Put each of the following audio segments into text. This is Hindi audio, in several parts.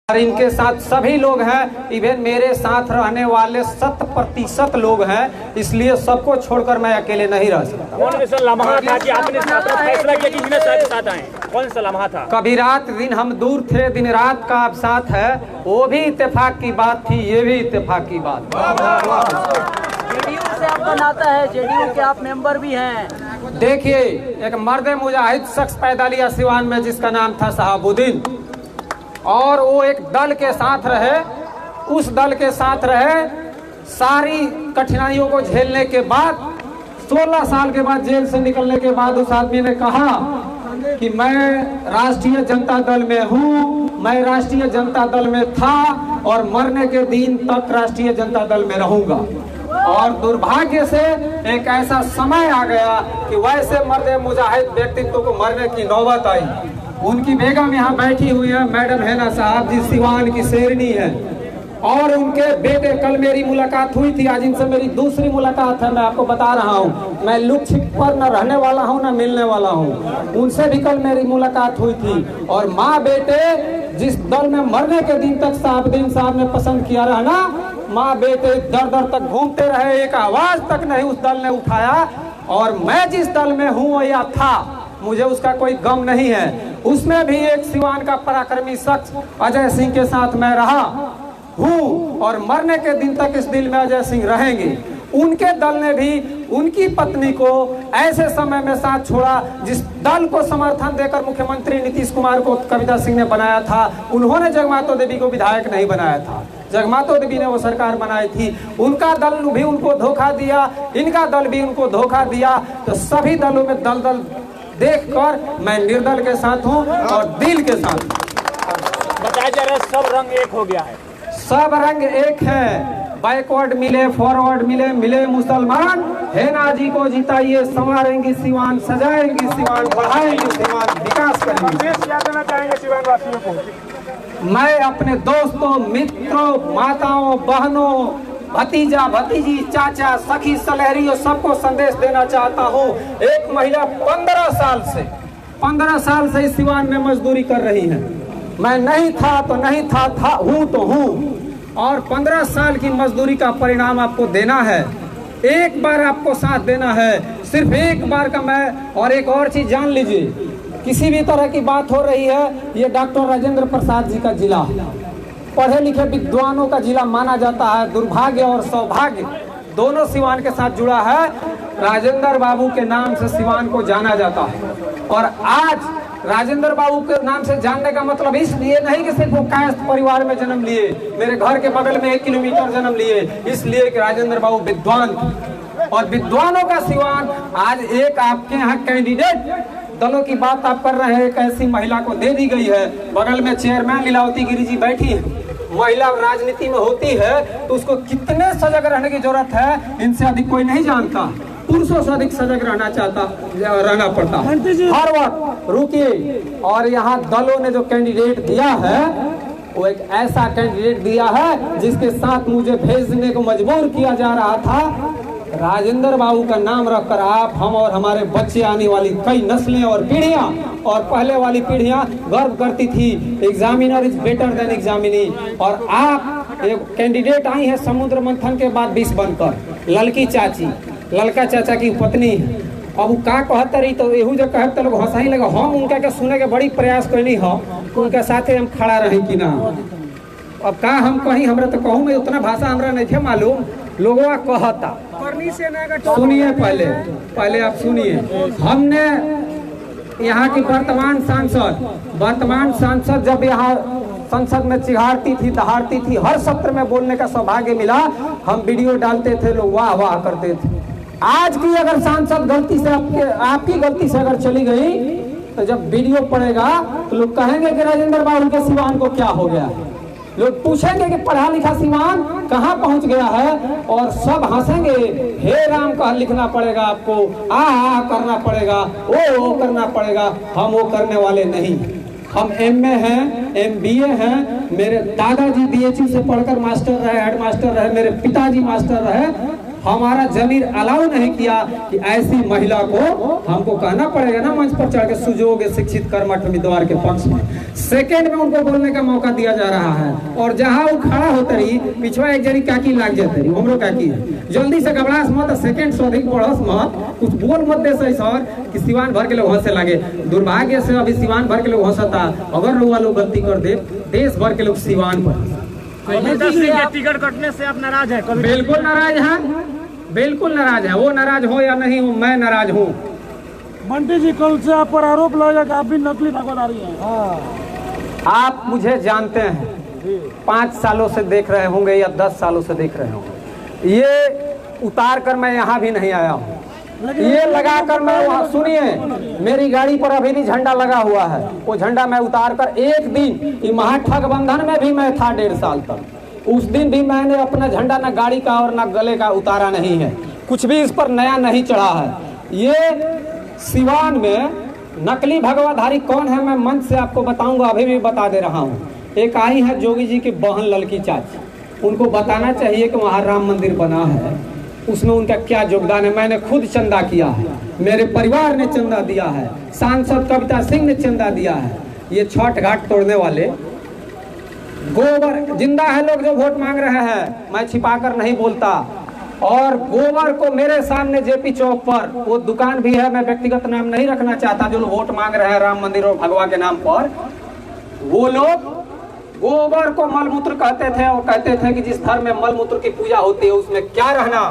और इनके साथ सभी लोग हैं, इवन मेरे साथ रहने वाले 100% लोग हैं, इसलिए सबको छोड़कर मैं अकेले नहीं रह सकता। कौन सा लम्हा था कि आपने फैसला किया कि इसमें साथ आए? कौन सा लम्हा था? कभी रात दिन हम दूर थे, दिन रात का अब साथ है, वो भी इत्तेफाक की बात थी, ये भी इत्तेफाक की बात। जेडीयू से आपका नाता है, जेडीयू के आप मेंबर भी हैं। देखिए, एक मर्द मुजाहिद शख्स पैदा लिया सिवान में जिसका नाम था शहाबुद्दीन, और वो एक दल के साथ रहे, उस दल के साथ रहे, सारी कठिनाइयों को झेलने के बाद 16 साल के बाद जेल से निकलने के बाद उस आदमी ने कहा कि मैं राष्ट्रीय जनता दल में हूँ, मैं राष्ट्रीय जनता दल में था और मरने के दिन तक राष्ट्रीय जनता दल में रहूंगा। और दुर्भाग्य से एक ऐसा समय आ गया कि वैसे मर्द मुजाहिद व्यक्तित्व को मरने की नौबत आई। उनकी बेगम यहाँ बैठी हुई है, मैडम हैना साहब जी, सिवान की शेरनी है, और उनके बेटे, कल मेरी मुलाकात हुई थी, आज इनसे मेरी दूसरी मुलाकात है। मैं आपको बता रहा हूँ, मैं लुक छिप पर न रहने वाला हूँ न मिलने वाला हूँ, उनसे भी कल मेरी मुलाकात हुई थी। और माँ बेटे जिस दल में मरने के दिन तक शहाबुद्दीन साहब ने पसंद किया रहना, माँ बेटे दर दर तक घूमते रहे, एक आवाज तक नहीं उस दल ने उठाया। और मैं जिस दल में हूँ या था, मुझे उसका कोई गम नहीं है। उसमें भी एक सिवान का पराक्रमी शख्स अजय सिंह के साथ मैं रहा हूँ, और मरने के दिन तक इस दिल में अजय सिंह रहेंगे। उनके दल ने भी उनकी पत्नी को ऐसे समय में साथ छोड़ा जिस दल को समर्थन देकर मुख्यमंत्री नीतीश कुमार को कविता सिंह ने बनाया था, उन्होंने जगमातो देवी को विधायक नहीं बनाया था, जगमातो देवी ने वो सरकार बनाई थी। उनका दल भी उनको धोखा दिया, इनका दल भी उनको धोखा दिया। तो सभी दलों में दल दल देखकर मैं निर्दल के साथ हूँ और दिल के साथ हूँ। बताया जा रहा है सब रंग एक हो गया है, सब रंग एक है। बैकवर्ड मिले, फॉरवर्ड मिले, मिले मुसलमान, हैना जी को जिताइए, संवारेंगे सिवान, सजाएंगे सिवान, बढ़ाएंगे सिवान, विकास करेंगे। क्या देना चाहेंगे सिवान वासियों को? मैं अपने दोस्तों, मित्रों, माताओं, बहनों, भतीजा भतीजी, चाचा, सखी, सलहरियों, सबको संदेश देना चाहता हूँ। एक महिला 15 साल से इस सिवान में मजदूरी कर रही है। मैं नहीं था तो नहीं था, हूँ तो हूँ, और 15 साल की मजदूरी का परिणाम आपको देना है। एक बार आपको साथ देना है, सिर्फ एक बार का। मैं और एक और चीज जान लीजिए, किसी भी तरह की बात हो रही है, ये डॉक्टर राजेंद्र प्रसाद जी का जिला, पढ़े लिखे विद्वानों का जिला माना जाता है। दुर्भाग्य और सौभाग्य दोनों सिवान के साथ जुड़ा है। राजेंद्र बाबू के नाम से सिवान को जाना जाता है, और आज राजेंद्र बाबू के नाम से जानने का मतलब इसलिए नहीं कि सिर्फ वो कायस्थ परिवार में जन्म लिए, मेरे घर के बगल में 1 किलोमीटर जन्म लिए, इसलिए कि राजेंद्र बाबू विद्वान थे। और विद्वानों का सिवान आज एक आपके यहाँ कैंडिडेट दलों की बात आप कर रहे हैं, एक ऐसी महिला को दे दी गई है। बगल में चेयरमैन लीलावती गिरी जी बैठी है। महिला राजनीति में होती है तो उसको कितने सजग रहने की जरूरत है, इनसे अधिक कोई नहीं जानता। पुरुषों से अधिक सजग रहना पड़ता हर वक्त। रुकिए, और यहाँ दलों ने जो कैंडिडेट दिया है, वो एक ऐसा कैंडिडेट दिया है जिसके साथ मुझे भेजने को मजबूर किया जा रहा था। राजेंद्र बाबू का नाम रखकर आप, हम और हमारे बच्चे, आने वाली कई नस्लें और पीढ़ियां, और पहले वाली पीढ़ियां गर्व करती थी, examiner is better than examinee. और आप एक कैंडिडेट आई है समुद्र मंथन के बाद 20 बनकर, ललकी चाची, ललका चाचा की पत्नी। अब वो का कहते रही तो एहू जो कहते लोग हंसा ही लगा। हम उनका के सुने के बड़ी प्रयास करनी हो, उनके साथे हम खड़ा रहे कि ना। अब का हम कहीं, हमरा तो कहूँ मैं उतना भाषा हमरा नहीं मालूम, लोगों कहता। सुनिए, पहले आप सुनिए। हमने यहाँ की वर्तमान सांसद जब यहाँ संसद में चिढ़ाती थी, दहाड़ती थी, हर सत्र में बोलने का सौभाग्य मिला, हम वीडियो डालते थे, लोग वाह वाह करते थे। आज की अगर सांसद गलती से आपकी गलती से अगर चली गई, तो जब वीडियो पड़ेगा तो लोग कहेंगे कि राजेंद्र बाबू के सिवान को क्या हो गया। लोग पूछेंगे कि पढ़ा लिखा सिवान कहाँ पहुँच गया है, और सब हंसेंगे। हे राम का लिखना पड़ेगा आपको, आ करना पड़ेगा, ओ करना पड़ेगा। हम वो करने वाले नहीं। हम MA हैं, MBA हैं। मेरे दादाजी BHU से पढ़कर मास्टर रहे, हेड मास्टर रहे, मेरे पिताजी मास्टर रहे। हमारा जमीर अलाउ नहीं किया कि ऐसी महिला को हमको कहना पड़ेगा ना मंच पर चढ़ के सुजोग शिक्षित कर्मठ उम्मीदवार के पक्ष में। सेकंड में उनको बोलने का मौका दिया जा रहा है और जहां वो खड़ा होता रही पिछवा एक जरी काकी लाग जाते रही हमरो काकी है। जल्दी से घबरास मत, सेकंड से अधिक बढ़स मत, कुछ बोल मत दे सर कि सिवान भर के लोग हंसे लागे। दुर्भाग्य से अभी सिवान भर के लोग हंसता, अगर लोग लोग गलती कर दे देश भर के लोग सिवान पर। टिकट कटने से आप नाराज है? बिल्कुल नाराज है, बिल्कुल नाराज है। वो नाराज हो या नहीं हो, मैं नाराज हूँ। बंटी जी कल से आप पर आरोप लगा कि आप भी नकली भगवाधारी हैं। आप मुझे जानते हैं, 5 सालों से देख रहे होंगे या 10 सालों से देख रहे होंगे। ये उतार कर मैं यहाँ भी नहीं आया हूँ, ये लगा कर मैं वहाँ, सुनिए मेरी गाड़ी पर अभी भी झंडा लगा हुआ है। वो झंडा मैं उतार कर एक दिन महाठगबंधन में भी मैं था 1.5 साल तक, उस दिन भी मैंने अपना झंडा ना गाड़ी का और ना गले का उतारा नहीं है, कुछ भी इस पर नया नहीं चढ़ा है। ये सिवान में नकली भगवाधारी कौन है मैं मंच से आपको बताऊंगा, अभी भी बता दे रहा हूँ। एक आई है जोगी जी की बहन लड़की चाची, उनको बताना चाहिए कि वहाँ राम मंदिर बना है, उसमें उनका क्या योगदान है। मैंने खुद चंदा किया है, मेरे परिवार ने चंदा दिया है, सांसद कविता सिंह ने चंदा दिया है। ये छठ घाट तोड़ने वाले गोबर जिंदा है लोग जो वोट मांग रहे हैं, मैं छिपा कर नहीं बोलता। और गोबर को मेरे सामने जेपी चौक पर वो दुकान भी है, मैं व्यक्तिगत नाम नहीं रखना चाहता, जो लोग वोट मांग रहे हैं राम मंदिर और भगवा के नाम पर, वो लोग गोबर को मलमूत्र कहते थे और कहते थे कि जिस घर में मलमूत्र की पूजा होती है उसमें क्या रहना।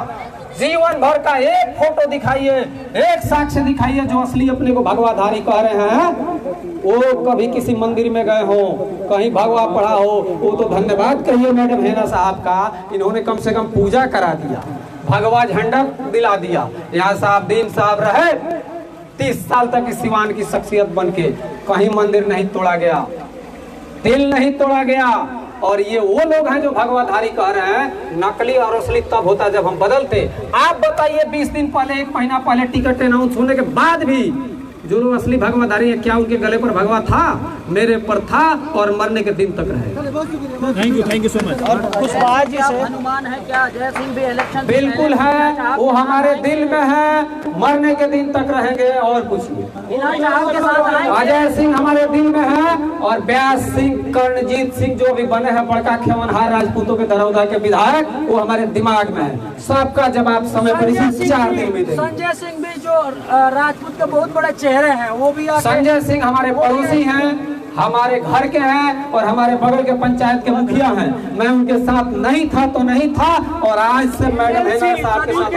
जीवन भर का एक फोटो दिखाइए, एक साक्ष्य दिखाइए जो असली अपने को भगवाधारी कह रहे हैं, वो कभी किसी मंदिर में गए हो, कहीं भगवा पढ़ा हो, वो तो धन्यवाद कहिए मैडम हेना साहब का, इन्होंने कम से कम पूजा करा दिया, भगवा झंडा दिला दिया। यहाँ साहबदीन साहब रहे 30 साल तक इस सिवान की शख्सियत बन के, कहीं मंदिर नहीं तोड़ा गया, दिल नहीं तोड़ा गया। और ये वो लोग हैं जो भगवाधारी कह रहे हैं। नकली और असली तब होता जब हम बदलते। आप बताइए 20 दिन पहले, 1 महीना पहले टिकट अनाउंस होने के बाद भी जो लोग असली भगवाधारी है, क्या उनके गले पर भगवा था? मेरे पर था और मरने के दिन तक रहे। Thank you so much. और कुशवाहा जी से अनुमान है क्या जय सिंह भी इलेक्शन बिल्कुल है, वो हमारे दिल में है, मरने के दिन तक रहेंगे और कुछ नहीं। अजय सिंह हमारे दिल में है और व्यास सिंह, कर्णजीत सिंह जो भी बने हैं बड़का खेवनहार राजपूतों के दरौदा के विधायक, वो हमारे दिमाग में है। सबका जवाब समय पर इसी 4 दिन में देंगे। संजय सिंह भी जो राजपूत के बहुत बड़े चेहरे हैं, वो भी संजय सिंह हमारे पड़ोसी हैं, हमारे घर के हैं और हमारे बगल के पंचायत के मुखिया हैं। मैं उनके साथ नहीं था तो नहीं था और आज से मैडम हेना साहब के साथ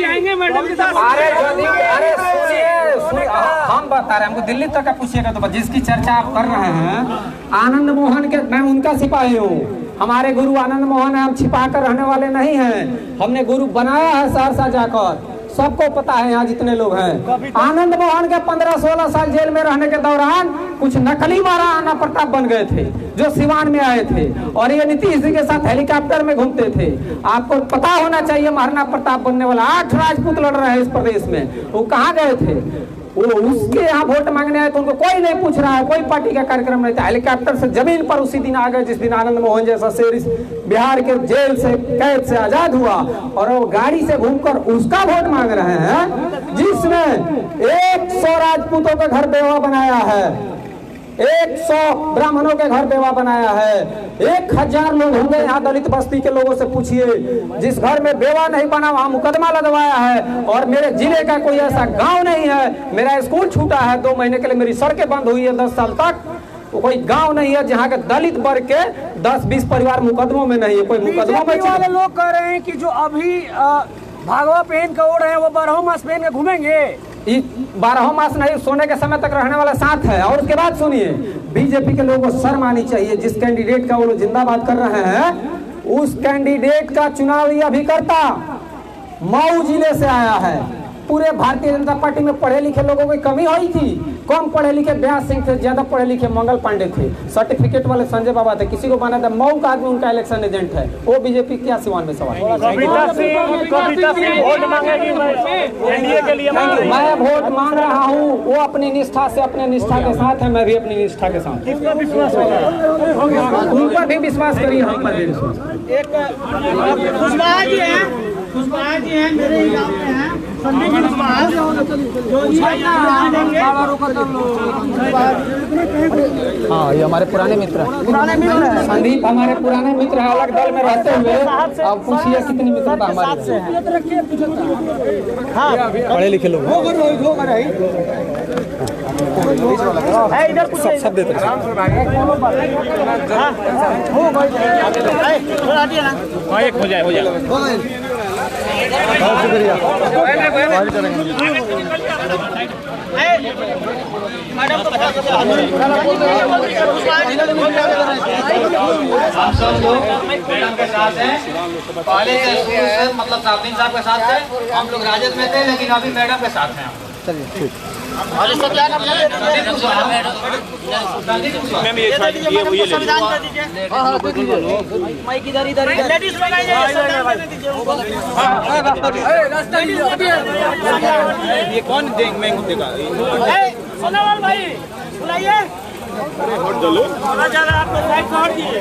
आएंगे मैडम के साथ। अरे सुनिए, हम बता रहे हैं, हमको दिल्ली तक का पूछिएगा तो जिसकी चर्चा आप कर रहे हैं, आनंद मोहन के, मैं उनका सिपाही हूँ। हमारे गुरु आनंद मोहन है, हम छिपा कर रहने वाले नहीं हैं। हमने गुरु बनाया है सहरसा जाकर, सबको पता है यहाँ जितने लोग हैं। आनंद मोहन के 15-16 साल जेल में रहने के दौरान कुछ नकली महाराणा प्रताप बन गए थे जो सिवान में आए थे और ये नीतीश जी के साथ हेलीकॉप्टर में घूमते थे। आपको पता होना चाहिए महाराणा प्रताप बनने वाला 8 राजपूत लड़ रहे हैं इस प्रदेश में, वो कहाँ गए थे? वो उसके यहाँ वोट मांगने आए तो उनको कोई नहीं पूछ रहा है, कोई पार्टी का कार्यक्रम नहीं था। हेलीकॉप्टर से जमीन पर उसी दिन आ गए जिस दिन आनंद मोहन जैसा शेर इस बिहार के जेल से कैद से आजाद हुआ और वो गाड़ी से घूमकर उसका वोट मांग रहे हैं जिसमें 100 राजपूतों का घर बेवा बनाया है, 100 ब्राह्मणों के घर बेवा बनाया है, 1000 लोग होंगे यहाँ दलित बस्ती के लोगों से पूछिए। जिस घर में बेवा नहीं बना वहाँ मुकदमा लगवाया है और मेरे जिले का कोई ऐसा गांव नहीं है। मेरा स्कूल छूटा है 2 महीने के लिए, मेरी सड़कें बंद हुई है 10 साल तक, तो कोई गांव नहीं है जहाँ के दलित वर्ग के 10-20 परिवार मुकदमों में नहीं है। कोई मुकदमों में वाले लोग कह रहे हैं कि जो अभी भागवा पहन के ओढ़ रहे हैं वो 12 मास पहन के घूमेंगे। 12 मास नहीं, सोने के समय तक रहने वाला साथ है। और उसके बाद सुनिए, बीजेपी के लोगों को शर्म आनी चाहिए। जिस कैंडिडेट का वो लोग जिंदाबाद कर रहे हैं, उस कैंडिडेट का चुनाव ये अभिकर्ता मऊ जिले से आया है। पूरे भारतीय जनता पार्टी में पढ़े लिखे लोगों की कमी हुई थी, कम पढ़े लिखे व्यास सिंह थे, ज्यादा पढ़े लिखे मंगल पांडे थे, सर्टिफिकेट वाले संजय बाबा थे, किसी को बना था। मऊ का आदमी उनका इलेक्शन एजेंट है, वो बीजेपी क्या सिवान में सवाल। मैं वोट मांग रहा हूँ, वो अपनी निष्ठा से, अपने निष्ठा के साथ है, मैं भी अपनी निष्ठा के साथ। उन पर भी विश्वास करिए, हम पर भी विश्वास। कुशवाहा जी हैं, मेरे ही गाँव में हैं, संदीप कुशवाहा जो हाँ, ये हमारे पुराने मित्र हैं। संदीप हमारे पुराने मित्र हैं, अलग दल में रहते हुए। आप पूछिए कितनी मित्रता हमारी है। पढ़े लिखे लोग सब देते हैं। हाँ, एक हो जाए बहुत शुक्रिया। हम सब लोग मैडम के साथ हैं। पहले से शुरू से मतलब साहब के साथ थे। हम लोग राजद में थे, लेकिन अभी मैडम के साथ हैं। चलिए ठीक। मैम ये माइक इधर इधर लेडीज ये कौन देंगे मैं देगा सोनावाल भाई बुलाइए। हट चलो आपको साइड छोड़ दिए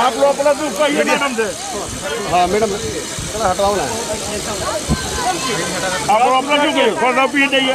आप लोग अपना दूध कहिए मैडम से। हाँ मैडम हटवाओ ना। आप अपना क्यों कहिए?